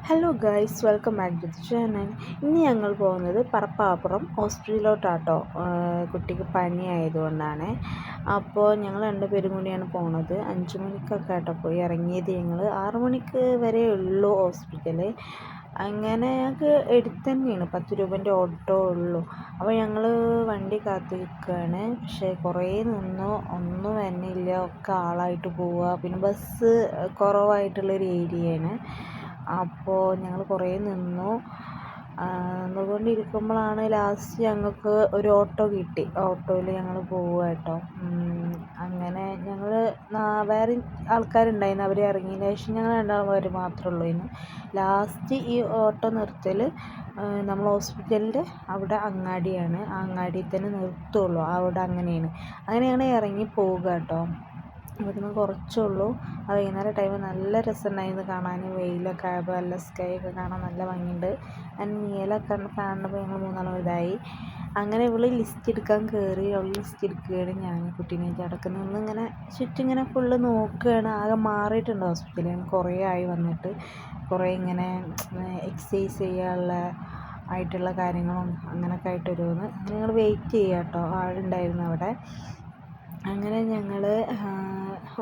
Hello guys, welcome back to the channel. ഇന്ന് ഞങ്ങൾ പോകുന്നത് പറപ്പാപ്പുറം ഹോസ്പിറ്റലിലോട്ടാട്ടോ. കുട്ടിക്ക് പനി ആയതുകൊണ്ടാണ്. അപ്പോൾ ഞങ്ങൾ രണ്ടുപേരും കൂടിയാണ് പോണത്. 5 മണിക്കൊക്കെ ആട്ടോ പോയി ഇറങ്ങിയത്. ഞങ്ങൾ 6 മണിക്ക് വരെ ഉള്ളൂ ഹോസ്പിറ്റല്. അങ്ങനെ ഞങ്ങൾക്ക് എടുത്ത് തന്നെയാണ്, 10 രൂപേൻ്റെ ഓട്ടോ ഉള്ളൂ. അപ്പോൾ ഞങ്ങൾ വണ്ടി കാത്തു നിൽക്കുകയാണ്. പക്ഷേ കുറേ നിന്നു, ഒന്നും വരുന്നില്ല, ഒക്കെ ആളായിട്ട് പോവുക. പിന്നെ ബസ് കുറവായിട്ടുള്ളൊരു ഏരിയയാണ്. അപ്പോൾ ഞങ്ങൾ കുറേ നിന്നുകൊണ്ടിരിക്കുമ്പോഴാണ് ലാസ്റ്റ് ഞങ്ങൾക്ക് ഒരു ഓട്ടോ കിട്ടി. ഓട്ടോയിൽ ഞങ്ങൾ പോവുക കേട്ടോ. അങ്ങനെ ഞങ്ങൾ വേറെ ആൾക്കാരുണ്ടായിരുന്നു. അവർ ഇറങ്ങിയതിന് ശേഷം ഞങ്ങൾ രണ്ടാൾക്കാർ മാത്രമേ ഉള്ളൂ. ഇന്ന് ലാസ്റ്റ് ഈ ഓട്ടോ നിർത്തൽ നമ്മൾ ഹോസ്പിറ്റലിൻ്റെ അവിടെ അങ്ങാടിയാണ്. ആ അങ്ങാടിയിൽ തന്നെ നിർത്തുള്ളൂ. അവിടെ അങ്ങനെയാണ്. അങ്ങനെയാണ് ഇറങ്ങി പോവുക കേട്ടോ. ഇവിടുന്ന് കുറച്ചുള്ളൂ. അത് വൈകുന്നേരം ടൈം നല്ല രസമുണ്ടായിരുന്നു കാണാൻ. വെയിലൊക്കെ ആയപ്പോൾ നല്ല സ്കൈ ഒക്കെ കാണാൻ നല്ല ഭംഗിയുണ്ട്. നീലൊക്കെ കാണുമ്പോൾ ഞങ്ങൾ മൂന്നാളും ഇതായി. അങ്ങനെ ഇവള് ലിസ്റ്റ് എടുക്കാൻ കയറി. അവൾ ലിസ്റ്റ് എടുക്കുകയാണ്. ഞാൻ കുട്ടീനെ അടക്കം നിന്ന് ഇങ്ങനെ ചുറ്റും ഇങ്ങനെ ഫുള്ള് നോക്കുകയാണ്. ആകെ മാറിയിട്ടുണ്ട് ഹോസ്പിറ്റലിൽ. കുറേ ആയി വന്നിട്ട്. കുറേ ഇങ്ങനെ എക്സസൈസ് ചെയ്യാനുള്ള ആയിട്ടുള്ള കാര്യങ്ങളും അങ്ങനെയൊക്കെ ആയിട്ട് ഓരോന്ന്. ഞങ്ങൾ വെയിറ്റ് ചെയ്യാം കേട്ടോ. ആളുണ്ടായിരുന്നു അവിടെ. അങ്ങനെ ഞങ്ങൾ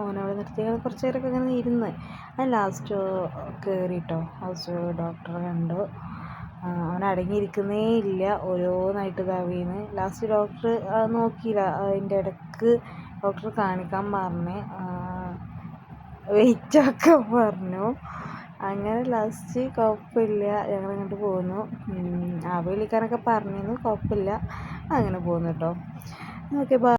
ഓനോട് നിർത്തി ഞങ്ങൾ കുറച്ച് നേരമൊക്കെ ഇങ്ങനെ ഇരുന്ന്. അത് ലാസ്റ്റ് കയറിയിട്ടോ. ഹൗസ് ഡോക്ടറെ കണ്ടു. അവൻ അടങ്ങിയിരിക്കുന്നേ ഇല്ല, ഓരോന്നായിട്ട് ഇതാവുകയെന്ന്. ലാസ്റ്റ് ഡോക്ടർ നോക്കിയില്ല. അതിൻ്റെ ഇടയ്ക്ക് ഡോക്ടർ കാണിക്കാൻ പറഞ്ഞ് വെയിറ്റൊക്കെ പറഞ്ഞു. അങ്ങനെ ലാസ്റ്റ് കുഴപ്പമില്ല, ഞങ്ങൾ ഇങ്ങോട്ട് പോന്നു. ആവി വിളിക്കാനൊക്കെ പറഞ്ഞിരുന്നു, കുഴപ്പമില്ല, അങ്ങനെ പോന്നു കേട്ടോ. Okay, by.